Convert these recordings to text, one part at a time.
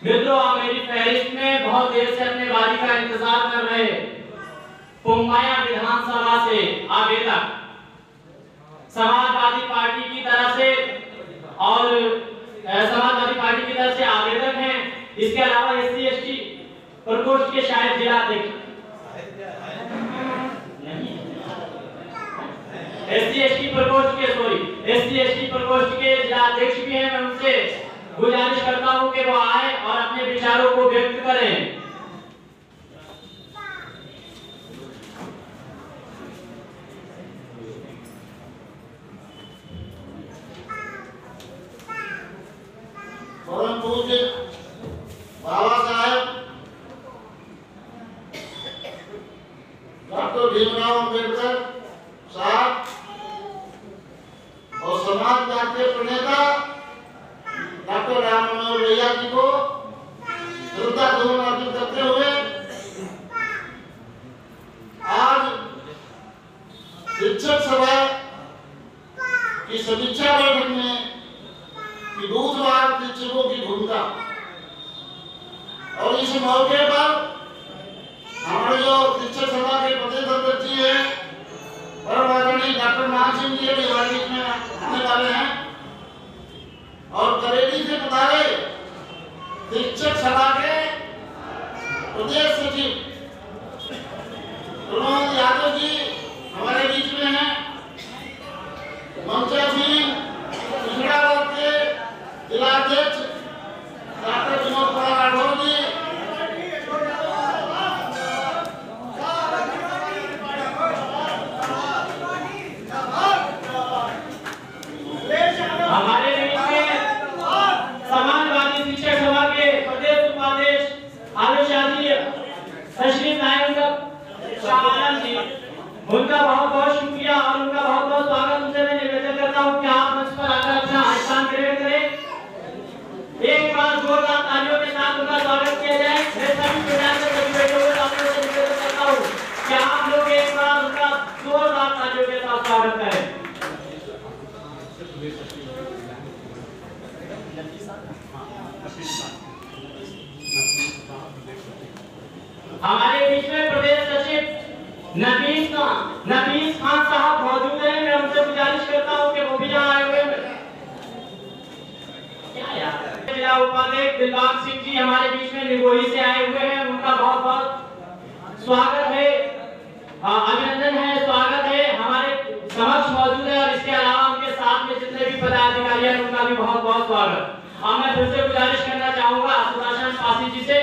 मित्रों, आप मेरी फहरिस्त में बहुत देर से अपने बारी का इंतजार कर रहे। पुंगाया विधानसभा से आवेदक समाजवादी पार्टी की तरफ से और समाजवादी पार्टी की तरफ से आवेदक हैं। इसके अलावा SC/ST प्रकोष्ठ के शायद जिला अध्यक्ष SC/ST प्रकोष्ठ के जिला अध्यक्ष भी हैं। मैं उनसे गुजारिश करता हूं कि वो आए और अपने विचारों को व्यक्त करें। परम पूज्य बाबा साहेब डॉक्टर भीमराव अम्बेडकर साहब और समाजवाद के प्रणेता डॉक्टर राम मनोहर लोहिया जी को श्रद्धासुमन अर्पित करते हुए आज शिक्षक सभा की समीक्षा बैठक में कि दूसवार शिक्षकों की भूमिका और इस मौके पर हमारे जो शिक्षक सभा के प्रदेश अध्यक्ष जी हैं परम आदरणीय डॉक्टर मान सिंह जी भी हमारे बीच में आने वाले हैं और करेली से पधारे शिक्षक सभा के प्रदेश सचिव प्रमोद यादव जी हमारे बीच में हैं। मंचा सिंह पिछड़ावर्ग के जिला अध्यक्ष डॉक्टर विनोद कुमार राठौर जी, हमारे बीच में समाजवादी शिक्षक सभा के प्रदेश उपाध्यक्ष आलोचार्य तशरीफ लाए जी, उनका बहुत बहुत शुक्रिया और उनका बहुत बहुत स्वागत। उनसे मैं निवेदन करता हूँ कि आप मंच पर आकर अपना स्थान ग्रहण करें। एक बार जोरदार तालियों के साथ उनका स्वागत किया जाए। मैं सभी विद्यार्थी सभी बैठे हुए आपसे निवेदन करता हूँ कि आप लोग एक बार उनका जोरदार तालियों के साथ स्वागत करें। हमारे बीच में प्रदेश सचिव नबीस खान साहब मौजूद हैं। मैं उनसे गुजारिश करता हूं कि वो भी यहाँ आए हुए जिला उपाध्यक्ष दिलबाग सिंह जी हमारे बीच में निगोही से आए हुए हैं। उनका बहुत बहुत स्वागत है, अभिनंदन है, स्वागत है, हमारे समक्ष मौजूद है। और इसके अलावा उनके साथ में जितने भी पदाधिकारी हैं उनका भी बहुत बहुत स्वागत। और मैं फिर से गुजारिश करना चाहूंगा सुभाषचंद्र पासी जी से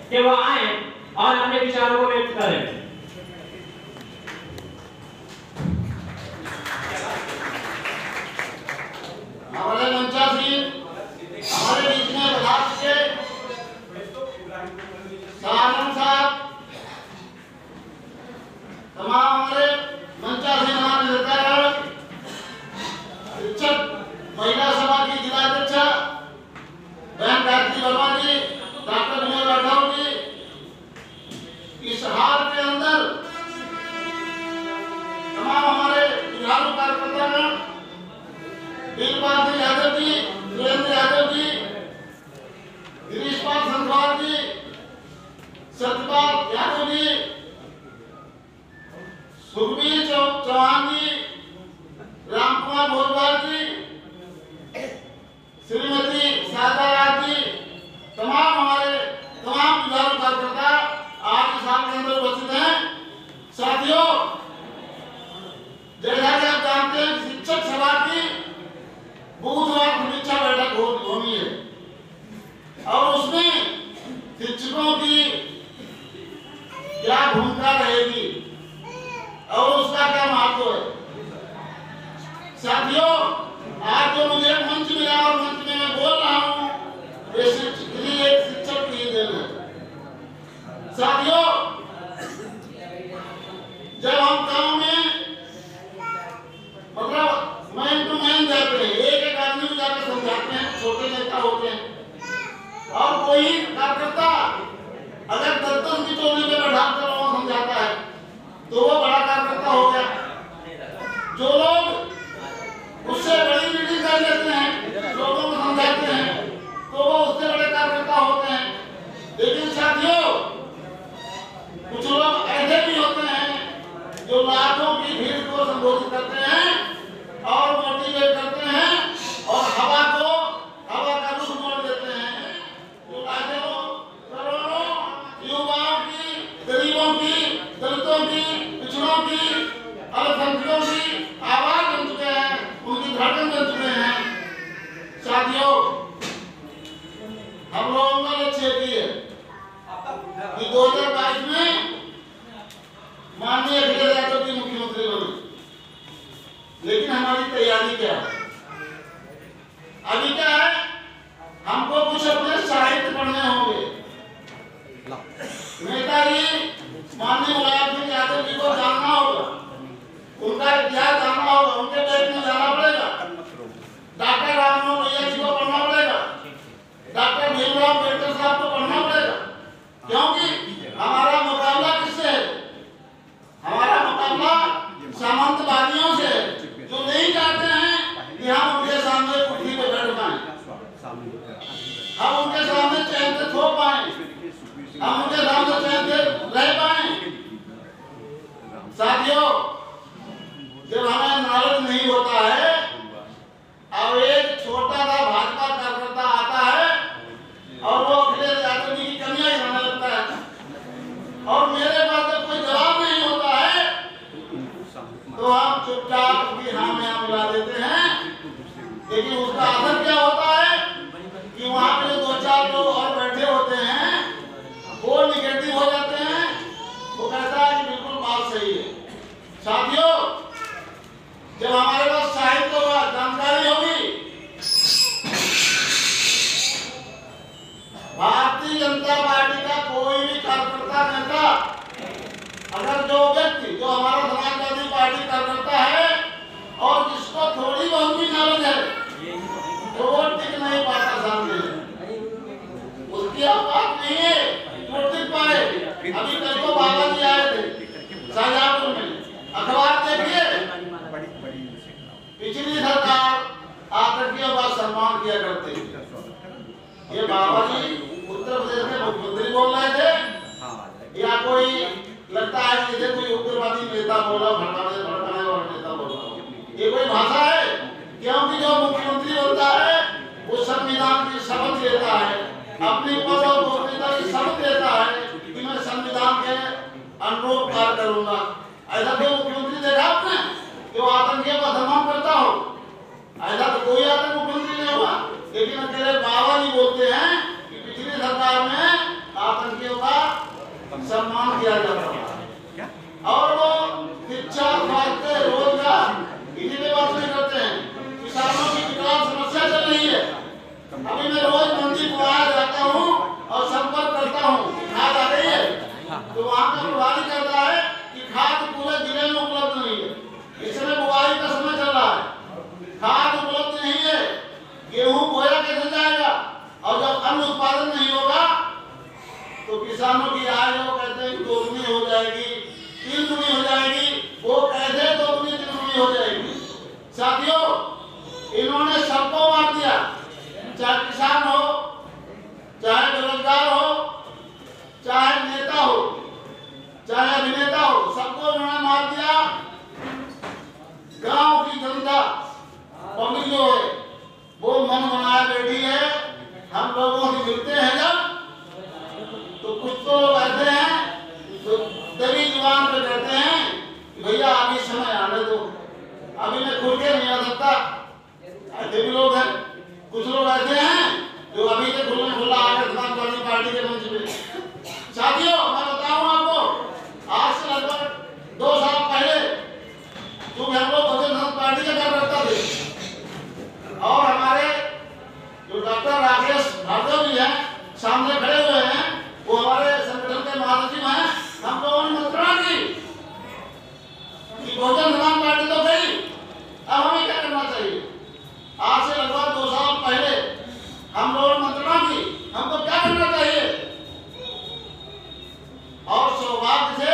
कि वो आए और अपने विचारों को व्यक्त करें। हमारे मंचा सिंह हमारे बीच में प्रधान के सानंद साहब, तमाम हमारे मंचा सिंह हमारे नेता शिक्षक महिला सभा की जिला अध्यक्ष बहन गायत्री वर्मा जी, डॉक्टर विनोद राठौर जी, इस हाल के अंदर तमाम हमारे जुझारू कार्यकर्तागण दिलबाग यादव जी, सुरेंद्र यादव जी, गिरीशपाल संधवाल जी, सत्यपाल यादव जी, सुखबीर चौहान जी, रामकुमार भोरवाल जी, श्रीमती शारदा राज जी, तमाम हमारे तमाम जुझारू कार्यकर्ता आज इस हाल के अंदर उपस्थित हैं। साथियों, जैसा कि आप जानते हैं शिक्षक सभा की बुधवार समीक्षा बैठक होनी है और उसमें शिक्षकों की क्या भूमिका रहेगी और उसका क्या महत्व है। साथियों, आज जो मुझे मंच मिला और मंच में मैं बोल रहा हूँ ये एक शिक्षक की देन है। साथियों, जब हम गाँव में मतलब मैन टू मैन जाते हैं, एक आदमी को जाकर समझाते हैं, छोटे नेता होते हैं और कोई कार्यकर्ता अगर 10-10 की टोली में बैठाकर वो समझाता है तो वो बड़ा कार्यकर्ता हो गया। जो लोग उससे बड़ी मीटिंग कर लेते ये की है कि 2022 में माननीय अखिलेश यादव जी मुख्यमंत्री बने, लेकिन हमारी तैयारी क्या है? अभी क्या है, हमको कुछ अपने साहित्य पढ़ने होंगे। नेताजी माननीय मुलायम सिंह यादव जी को जानना होगा, उनका इतिहास जानना होगा, उनके बैठ में जाना पड़ेगा। डॉक्टर राममोहन लोहिया जी को पढ़ना पड़ेगा, डॉक्टर भीमराव अम्बेडकर साहब को पढ़ना पड़ेगा, क्योंकि हमारा मुकाबला किससे है? हमारा मुकाबला सामंतवादियों से, जो नहीं चाहते हैं कि हम उनके सामने कुर्सी पे बैठ पाए, हम उनके सामने चैन से सो पाए, हम उनके सामने चैन से रह पाए। साथियों, जब हमें नॉलेज नहीं होता है और एक छोटा सा भाजपा कार्यकर्ता आता है और वो अखिलेश यादव जी की कमियां गिनाने लगता है और मेरे पास जब कोई जवाब नहीं होता है तो हम चुपचाप भी हाँ में हाँ मिला देते हैं। लेकिन उसका असर क्या होता है कि वहाँ पे जो 2-4 लोग और बैठे होते हैं वो निगेटिव हो जाते हैं, वो कहता है कि बिल्कुल बात सही है। साथियों, जब हमारे पास साहित्य होगा, जानकारी होगी, भारतीय जनता पार्टी का कोई भी कार्यकर्ता नेता, अगर जो व्यक्ति जो हमारा समाजवादी पार्टी कार्यकर्ता है और जिसको थोड़ी बहुत भी नॉलेज है, तो वो टिक नहीं पाता सामने, उसकी औकात नहीं है वो टिक पाए। अभी कल को बाबा जी आए थे शाहजहांपुर में, अखबार देखिए, पिछली सरकार आतंकियों का सम्मान किया करते, ये बाबा जी उत्तर प्रदेश के मुख्यमंत्री बोल रहे थे या कोई लगता है जैसे कोई उग्रवादी नेता बोला, भड़काने वाला नेता बोला, ये कोई भाषा है? क्योंकि जो मुख्यमंत्री होता है वो संविधान की शपथ लेता है, अपनी पद और गोपनीयता की शपथ लेता है कि मैं संविधान के अनुरूप कार्य करूंगा। ऐसा कोई मुख्यमंत्री देखा आपने जो आतंकियों का सम्मान करता हो? ऐसा तो कोई आतंक मुख्यमंत्री नहीं हुआ। लेकिन अकेले बाबा जी बोलते हैं कि पिछली सरकार में आतंकियों का सम्मान किया जाता है और वो शिक्षा, स्वास्थ्य, रोजगार इन्हीं पे बात नहीं करते हैं। किसानों की विकराल समस्या चल रही है। अभी मैं रोज मंडी कुआं जाता हूँ और संपर्क करता हूँ, खाद आ गई है, तो वहाँ का प्रभारी कहता है कि खाद पूरे जिले में उपलब्ध नहीं है, इस समय बुआई का समय चल रहा है, खाद उपलब्ध नहीं है, गेहूं बोया कैसे जाएगा? और जब अन्न उत्पादन नहीं होगा तो किसानों की आय वो कहते हैं दोगुनी हो जाएगी, 3 गुनी हो जाएगी, वो कैसे 2 गुनी 3 गुनी हो जाएगी? साथियों, इन्होंने सबको मार दिया, चाहे किसान हो, चाहे बेरोजगार हो, चाहे नेता हो, चाहे अभिनेता हो, सबको उन्होंने मार दिया। गांव की जनता पब्लिक जो है वो मन बनाए बैठी है। हम लोगों से मिलते हैं जब, तो कुछ तो लोग ऐसे हैं जो दबी जुबान पे कहते हैं भैया अभी समय आने दो, अभी मैं खुल के नहीं आ सकता। ऐसे भी लोग हैं। कुछ लोग ऐसे हैं जो अभी से खुला आकर समाजवादी पार्टी के मंच में। साथियों, मैं बताऊं आपको, आज से लगभग 2 साल पहले जो हम लोग बहुजन समाज पार्टी के कार्यकर्ता थे और हमारे जो डॉक्टर राकेश भार्गव जी हैं सामने खड़े हुए हैं, वो हमारे संगठन के महासचिव हैं, हम लोगों ने मंत्रणा की कि बहुजन समाज पार्टी तो गई, अब हमें क्या करना चाहिए। आज से लगभग 2 साल पहले हम लोगों ने मंत्रणा की हमको क्या करना चाहिए, और सौभाग्य से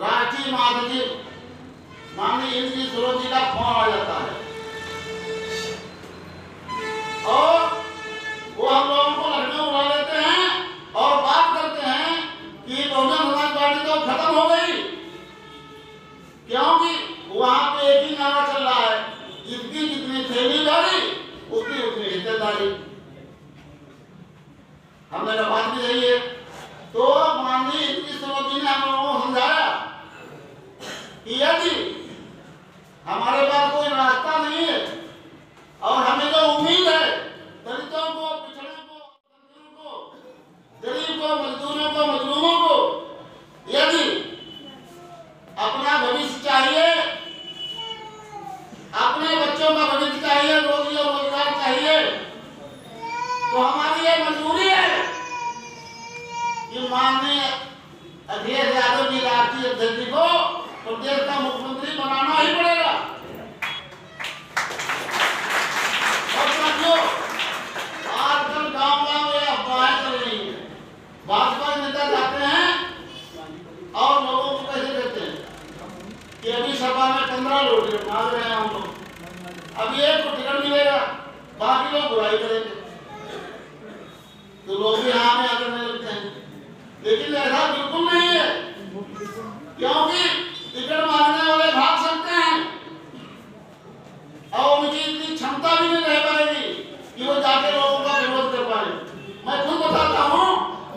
राष्ट्रीय महासचिव माननीय इंद्र सरोज जी का फोन आ जाता है और वो हम लोगों को लखनऊ बुला लेते हैं और बात करते हैं कि बहुजन समाज पार्टी तो खत्म हो गई, क्योंकि वहां पे एक ही नारा चल रहा है, जितनी जितनी थैलीदारी उतनी उतनी हिस्सेदारी। हमने कहा बात भी सही है। तो माननीय इंद्र सरोज जी ने हम लोगों को समझाया कि यदि हमारे पास कोई रास्ता नहीं है और हमें जो उम्मीद है दलितों को, पिछड़ों को तो हमारी ये मजबूरी है कि माननीय अखिलेश यादव जी राष्ट्रीय अध्यक्ष को प्रदेश का मुख्यमंत्री बनाना ही पड़ेगा। और साथियों, आजकल गांव-गांव ये अफवाहें चल रही हैं। भाजपा नेता जाते हैं और लोगों को कैसे कहते हैं कि अभी सभा में 15 लोग मांग रहे हैं हम लोग, अभी एक को टिकट मिलेगा, बाकी लोग बुराई करेंगे, तो लोग भी हाँ में आकर नहीं लगते हैं। लेकिन ऐसा बिल्कुल नहीं है, क्योंकि टिकट मांगने वाले भाग सकते हैं और उनकी इतनी क्षमता भी नहीं रह पाएगी कि वो जाके लोगों का विरोध कर पाए। मैं खुद बताता हूँ,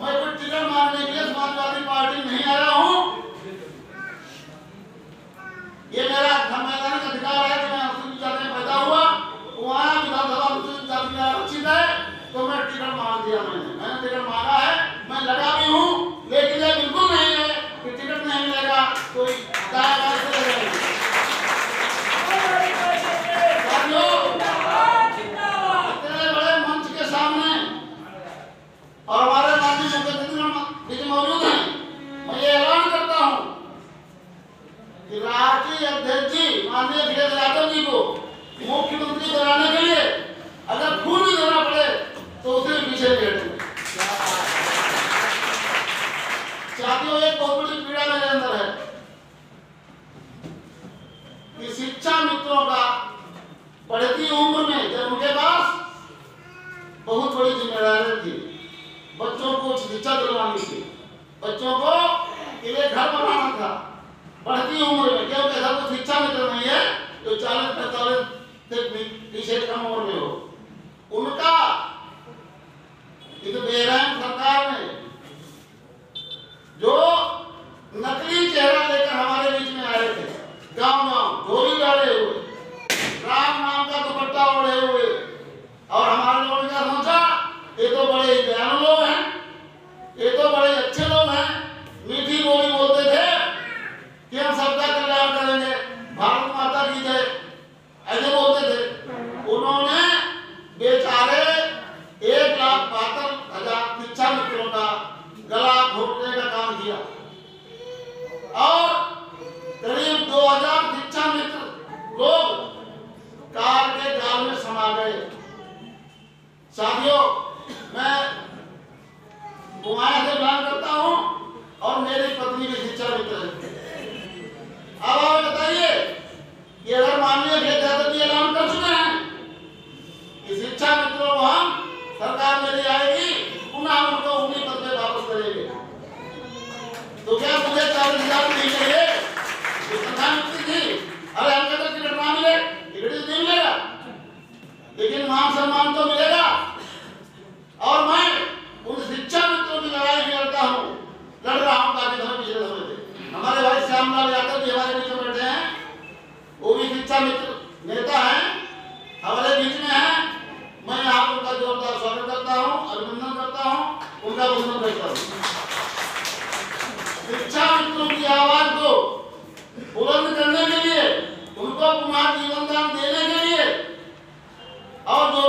मैं कोई टिकट मांगने के लिए समाजवादी पार्टी नहीं आया हूँ। ये मेरा संवैधानिक अधिकार है कि मैं अनुसूचित जाति में पैदा हुआ, वहाँ विधानसभा अनुसूचित जाति में आरक्षित है, तो मैं टिकट मांग दिया। मैंने टिकट मांगा है, मैं लड़ा भी हूँ, लेकिन ये बिल्कुल नहीं है कि टिकट नहीं मिलेगा तो दाएं-बाएं से लड़ेंगे। इतने बड़े मंच के सामने और हमारे माननीय मुख्यमंत्री जी मौजूद हैं, मैं ये ऐलान करता हूँ कि राष्ट्रीय अध्यक्ष जी माननीय अखिलेश यादव जी को मुख्यमंत्री बनाने के लिए अगर खून भी देना पड़े तो उसे पीछे हटेंगे। साथियों, एक बहुत बड़ी पीड़ा मेरे अंदर है कि शिक्षा मित्रों का बढ़ती उम्र में जब उनके पास बहुत बड़ी जिम्मेदारी थी, बच्चों को शिक्षा दिलवानी थी, बच्चों को लिए घर बनाना था, बढ़ती उम्र में, क्योंकि ऐसा कोई शिक्षा मित्र नहीं है जो 40-45 से पीछे कम उम्र में हो, उनका इस बेरहम सरकार ने जो नकली चेहरा लेकर हमारे बीच में आए थे, गांव-गांव झोली डाले हुए, राम नाम का दुपट्टा ओढ़े हुए, और हमारे लोगों ने क्या सोचा, ये तो बड़े दयालु लोग हैं, ये तो बड़े अच्छे लोग हैं, मीठी बोली बोलते थे कि हम सबका कल्याण करेंगे, भारत माता की जय, ऐसे बोलते थे। उन्होंने बेचारे 1,72,000 शिक्षा मित्रों का गला घोटने का काम किया और करीब 2,000 शिक्षा मित्र लोग कार के जाल में समा गए। साथियों, मैं बुआया से प्लान करता हूं और मेरी पत्नी भी शिक्षा मित्र है। अब आप बताइए कि अगर माननीय अखिलेश यादव जी ऐलान कर चुके हैं कि शिक्षा मित्रों को हम सरकार में ले आएगी, पुनः हम उनको उंगली पर पे वापस करेंगे, तो क्या मुझे 40,000 नहीं चाहिए? प्रधानमंत्री जी, अरे हमको तो टिकट ना मिले, टिकट नहीं मिलेगा, लेकिन मान सम्मान तो मिलेगा। और मैं उन शिक्षा मित्रों की लड़ाई भी लड़ता हूँ, लड़ रहा हूँ काफी समय पिछले समय से। हमारे भाई श्यामलाल यादव जी हमारे बीच में बैठे हैं, वो भी शिक्षा मित्र नेता हैं, हमारे बीच में हैं। मैं यहाँ उनका जोरदार स्वागत करता हूँ, अभिनंदन करता हूँ, उनका वंदन करता हूँ। शिक्षा मित्रों की आवाज को बुलंद करने के लिए, उनको पुनः जीवन दान देने के लिए और जो